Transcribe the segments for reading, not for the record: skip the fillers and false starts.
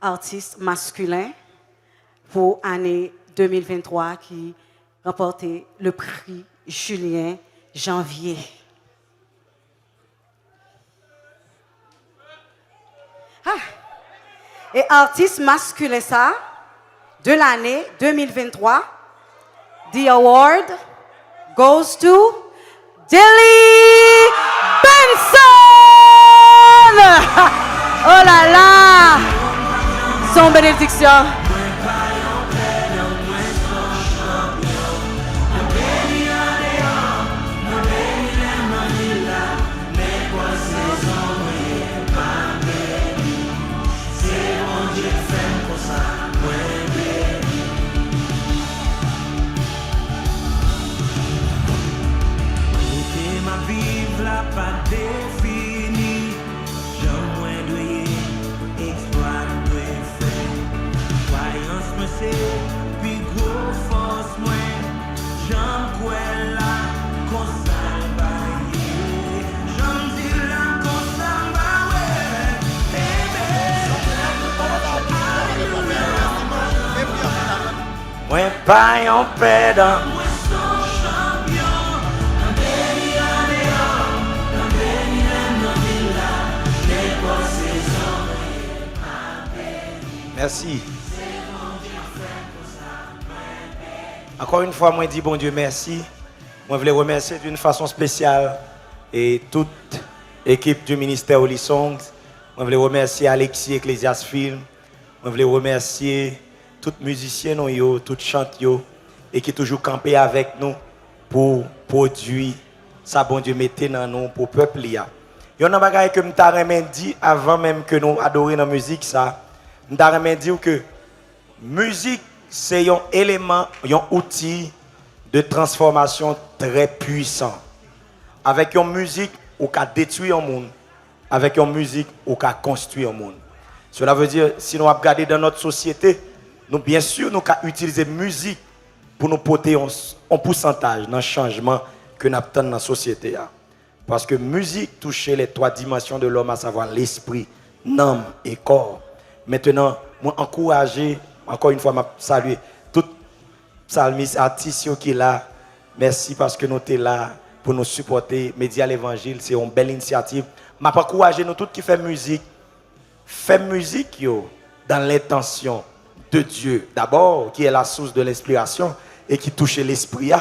artiste masculin pour l'année 2023 qui remporté le prix Julien Janvier. Et artiste masculin ça, de l'année 2023, the award goes to Dilly Benson! Oh là là! Son bénédiction. Pas défini, j'en moins de exploit de faire. Voyance me c'est, puis gros force moi, j'en quoi là, qu'on s'en va y. J'en dis là, qu'on s'en va ouais. Moi pas en perdant. Merci. Encore une fois, moi dis bon Dieu merci. Moi voulais remercier d'une façon spéciale et toute équipe du ministère Holy Songs. Moi voulais remercier Alexis Ecclesias Film. Moi voulais remercier tous les musiciens nous, tous chanteurs et qui toujours campé avec nous pour produire ça bon Dieu mettez dans nous pour peuple là. Il y a un bagage que m'ta dit avant même que nous adorions la musique ça. Je dire que la musique, c'est un élément, un outil de transformation très puissant. Avec une musique, on peut détruire un monde. Avec une musique, on peut construire un monde. Cela veut dire, si nous regardons dans notre société, nous, bien sûr, nous pouvons utiliser la musique pour nous porter un pourcentage dans le changement que nous avons dans la société. Parce que la musique touche les trois dimensions de l'homme, à savoir l'esprit, l'âme et corps. Maintenant, moi encourager, encore une fois, je salue tout psalmiste, artiste qui est là. Merci parce que nous sommes là pour nous supporter. Média l'Évangile, c'est une belle initiative. Je encourager nous tous qui font musique. Fais musique dans l'intention de Dieu. D'abord, qui est la source de l'inspiration et qui touche l'esprit.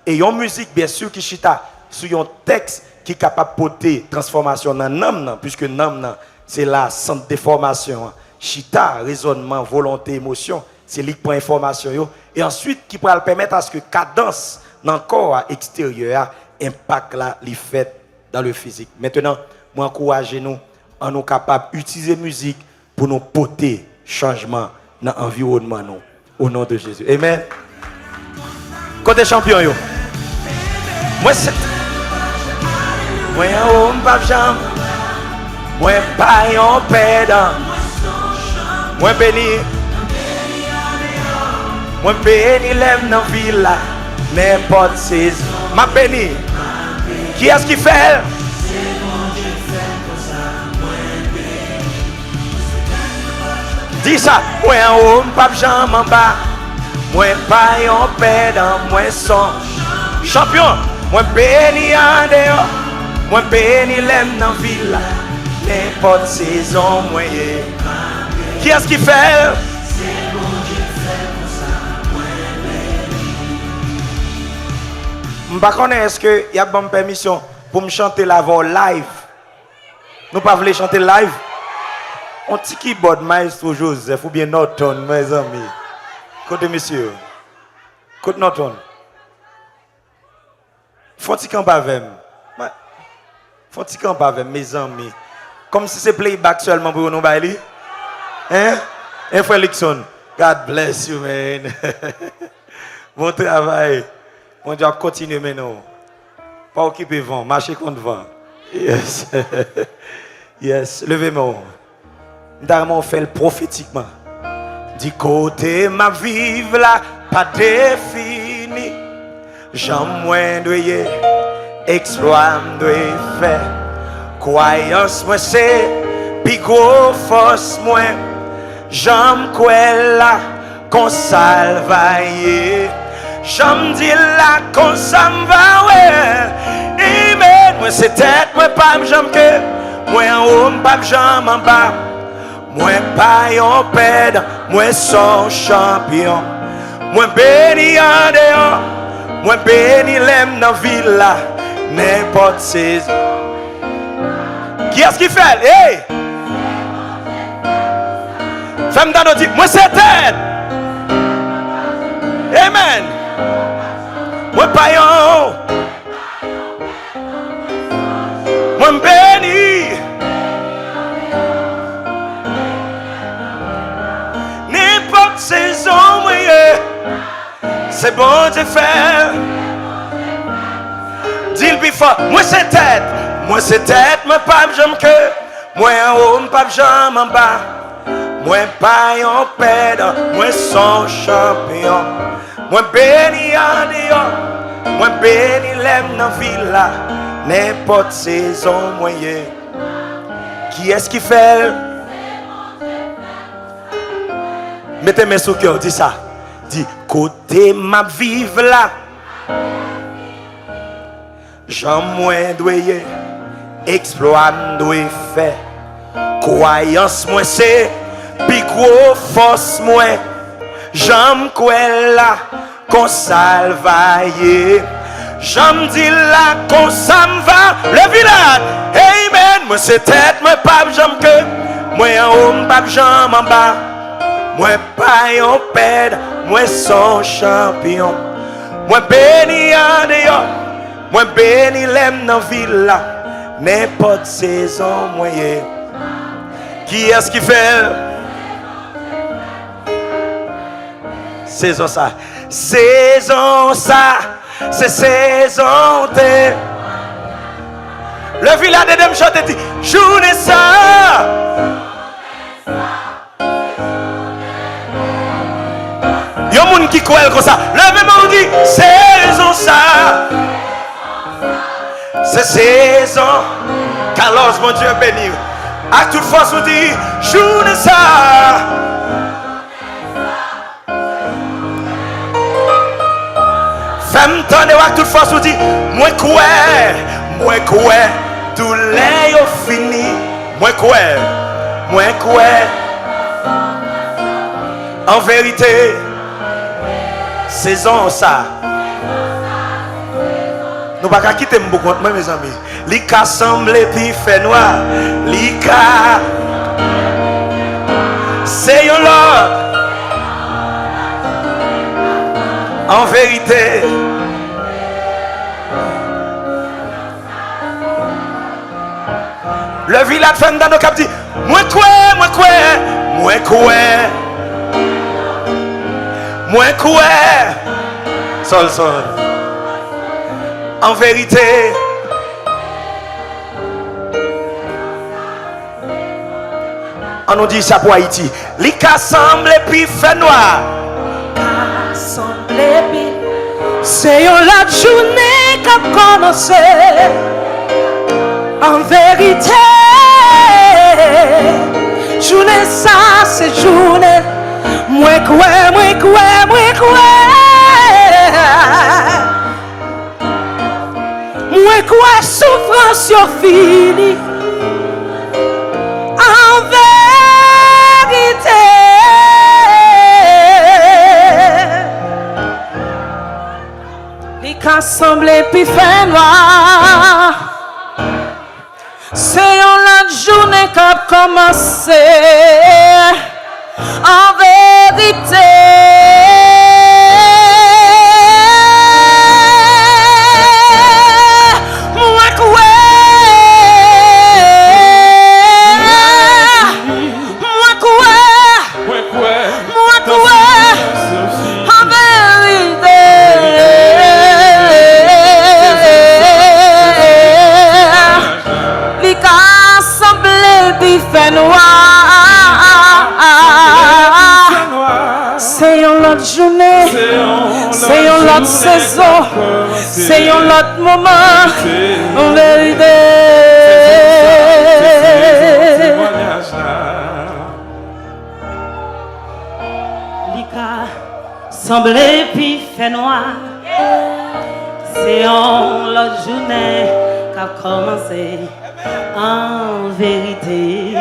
Et une musique, bien sûr, qui chita sur un texte qui est capable de porter transformation dans l'âme, puisque l'âme, c'est la centre de formation. Chita, raisonnement, volonté, émotion, c'est lui qui prend information et ensuite qui pourra permettre à ce que cadence dans le corps extérieur impact là les fait dans le physique. Maintenant, moi encourage nous en nous capable d'utiliser la musique pour nous porter changement dans l'environnement nous au nom de Jésus. Amen. Côté champion yo. Moi c'est moi on pas jambe. Moi pas en perdant. Moi béni l'aime dans la ville, n'importe saison. Ma béni. Qui est-ce qui fait? Dis ça. Moi en haut, pas jambe en bas. Moi pas en perdant, moi son champion. Moi béni en dehors. Moi béni l'aime dans la ville, n'importe saison. Moi qui est-ce qui fait? Je ne sais pas est-ce qu'il y a une bonne permission pour me chanter la voix live. Nous ne pouvons pas chanter live. On petit keyboard maestro Joseph ou bien Norton, mes amis. Côté monsieur. Côté Norton. Faut-il camp avec moi? Faut-il camp avec mes amis? Comme si c'est playback seulement pour nous bailler. Hein? Et frère Lixon, God bless you, man. Bon travail. Mon Dieu, continue maintenant. Pas occuper vent, marcher contre vent. Yes. Yes. Levez-moi. Nous fait prophétiquement. Du côté ma vive là, pas défini. J'en moins doyer, exploit doyer faire. Croyance moi c'est, puis gros force moi. j'aime quoi là, qu'on salvaille. J'aime dire là, qu'on s'en va, ouais. Amen. Moi c'est tête, moi pas j'aime que. Moi en haut, pas j'aime en bas. Moi pas yon pède, moi son champion. Moi béni en dehors, moi béni l'aime dans ville là, n'importe saison. Qui est-ce qui fait? Hey! Femme dans dit, moi c'est tête. Amen. Moi pas yon. Moi béni. N'importe saison, moi, c'est bon de faire. Dis-le plus fort. Moi c'est tête. Moi c'est tête, moi pas j'aime que. Moi en haut, pas j'aime en bas. Moi pas yon pède, moi son champion. Moi béni en dehors, moi béni l'aime dans ville là. N'importe saison moyen. Qui est-ce qui fait? Mettez mes sous cœur, dis ça. Dis côté ma vive là. J'en moins doué, exploit doué fait. Croyance moi c'est, puis gros force moi. J'aime quoi là, qu'on salvaille. J'aime dire là, qu'on s'en va. Le village, amen. Moi c'est tête, moi pas j'aime que. Moi en haut, pas j'aime en bas. Moi pas yon pède, moi son champion. Moi béni en dehors, moi béni l'aime dans ville là. N'importe saison moyen. Qui est-ce qui fait? Saison ça. Saison ça. C'est saison de. Le village de Dem chante dit journée ça. Y'a un monde qui croit comme ça. Levez-moi, dit saison ça. C'est saison. Carlos, mon Dieu béni. À toute force, on dit journée ça. Femme tonne à toute force, on dit moi quoi, tout les fini. Moi quoi. En vérité. Saison ça. Nous pas quitter beaucoup moi mes amis. Lika semble puis fait noir. Lika c'est un lot. En vérité. Le village femme dans nos cap dit moi quoi. Sol. En vérité. On nous dit ça pour Haïti. Les cas semblent puis fait noir. C'est la journée qui a commencé. En vérité. Journée ça, c'est journée. Moi quoi souffrance yo fini. En vérité. Les cas semblent puis fait noir. C'est la journée qui a commencé. En vérité. C'est une autre journée, c'est une autre saison, c'est un autre moment, en vérité. semblé puis fait noir. C'est en l'autre journée qu'a commencé. En vérité,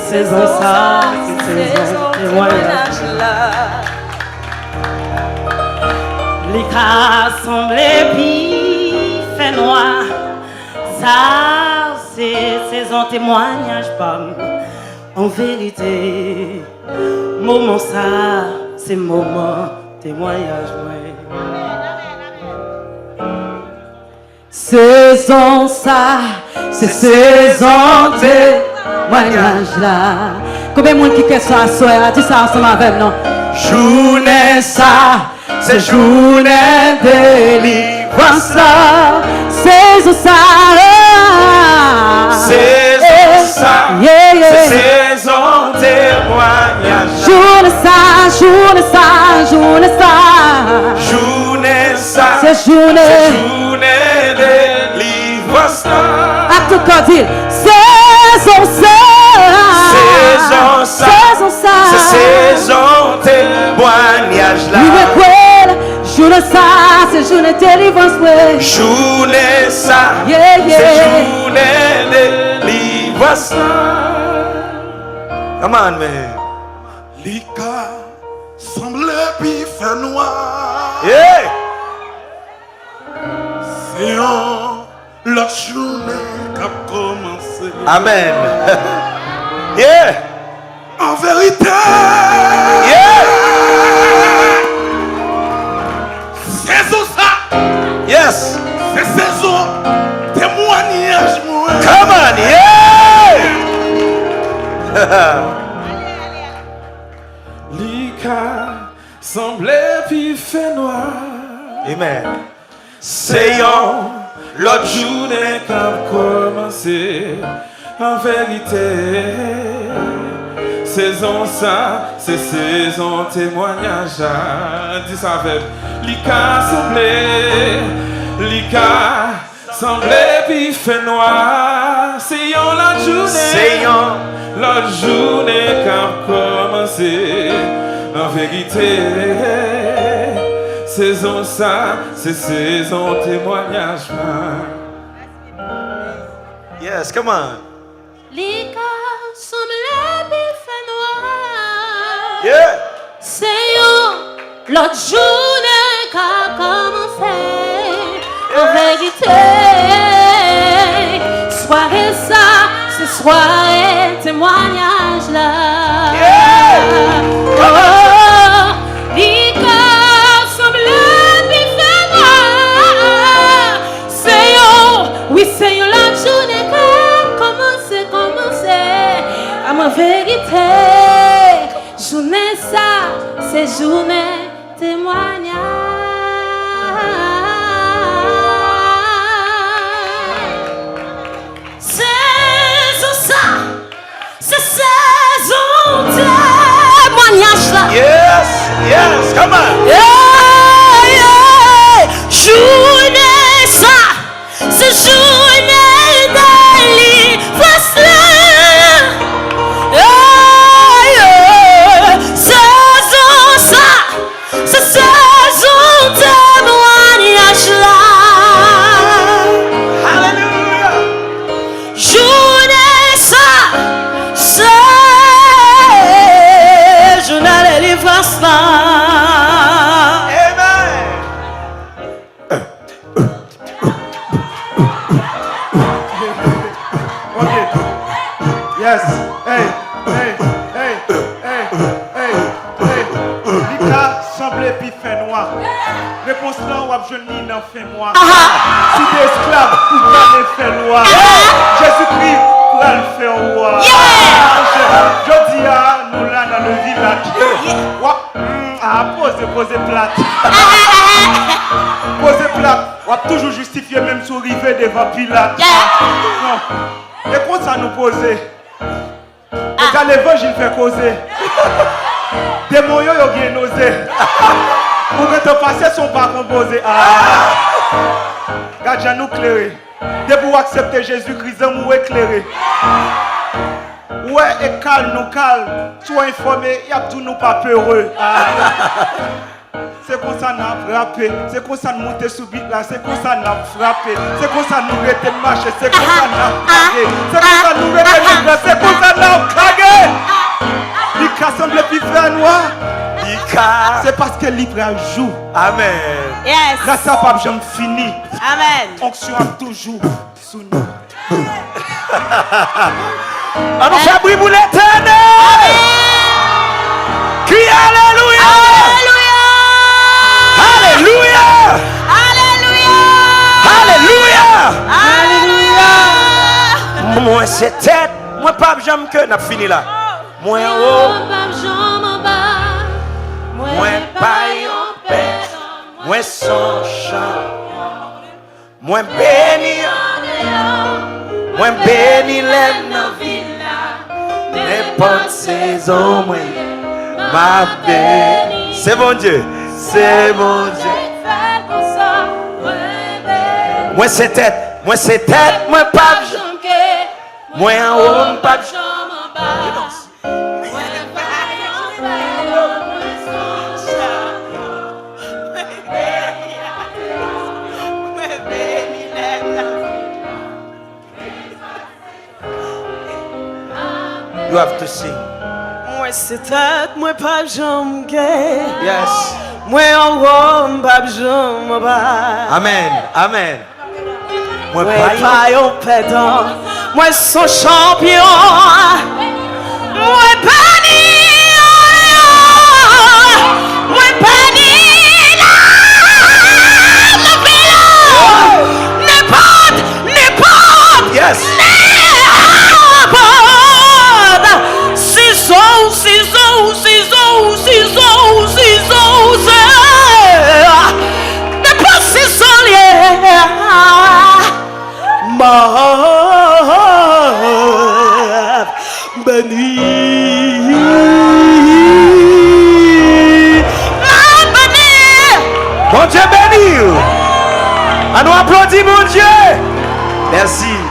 saison ça, c'est saison témoignage là. Les cas semblé puis fait noir. Ça, c'est saison témoignage pas. En vérité, moment ça, c'est moment témoignage. Saison ça, c'est saison témoignage là. Combien de monde qui fait ça, soeur, dis ça ensemble avec nous. Journée ça, c'est journée délivrance là. Saison ça, saison ça, c'est saison témoignage. Journée ça, journée ça, journée ça. Journée ça, c'est journée délivrance. À tout corps dire, saison ça, saison ça, saison ça, c'est saison témoignage là. Journée ça, c'est journée délivrance. Journée ça, c'est journée délivrance. Come on, man. Lika semble puis fait noir. Yeah. C'est en l'autre journée qu'a commencé. Amen. Yeah. En vérité. Yeah. Saison ça. Yes. C'est saison témoignage moi. Come on, yeah. Lika semblait puis fait noir. Amen. C'est l'autre journée qu'a commencé. En vérité, saison ça, c'est saison témoignage. Dis ça avec Lika semblait puis fait noir. C'est l'autre journée qu'a commencé. En vérité, saison ça, c'est saison témoignage. Yes, come on. Lika semblait puis fait noir. Yeah. C'est l'autre journée qu'a commencé. En vérité, soirée ça, c'est soirée témoignage là. Oh, Lika semblait puis fait noir. C'est l'autre journée qu'a commencé. À ma vérité, journée ça, c'est journée témoignage. Saison ça, c'est saison témoignage là. Yes, come on. Journée ça, c'est journée délivrance là. Saison ça, c'est saison témoignage là. Hallelujah. Journée ça, c'est journée délivrance là. Amen. Okay. Yes. Hey. Lika semble puis fait noir. Réponse là, on va jeune n'en fait moi. Si t'es esclave, pour garder fait noir. Jésus-Christ pour le faire roi. Je dis à nous là dans le village. Poser plate. Poser plate. On va toujours justifier même sur river devant Pilate. Non. Et quand ça nous poser? Quand l'évangile fait causer. Des moyens ont bien osé. Pour que te passer sont pas composés. Regarde, nous clairer. Dès pour accepter Jésus-Christ, nous éclairer. Ouais, et calme, nous calme. Sois informé, il y a tout nous pas peureux. C'est comme ça nous avons frappé, c'est comme ça nous monter sous bite là, c'est comme ça nous avons frappé, c'est comme ça nous arrêter de marcher, c'est comme ça nous avons clagué, c'est comme ça nous arrêter de vivre, c'est comme ça nous avons clagué. Il rassemble les frères noirs. C'est parce que libre à jour. Amen. Yes. Grâce à Pape Jean fini. Amen. Onction a toujours sous nous. On nous fait bruit pour l'éternel. Crie Alléluia. Alléluia. Alléluia. Alléluia. Alléluia. Moi c'est tête. Moi pas j'aime que n'a fini là. Moi en haut. Moi pas en paix. Moi son chant. Moi béni. Moi béni les dans ville. N'importe saison moi ma béni. C'est bon Dieu. C'est bon Dieu. Moi c'est tête, moi pas moi en haut, pas You have to sing. Moi c'est tête, moi pas jambe. Yes. Moi en haut, pas jambe. Amen. Amen. Moi Pas au pédant, moi son champion, moi béni, moi béni la ville, n'importe, Yes. Bon Dieu béni. On nous applaudit mon Dieu. Merci.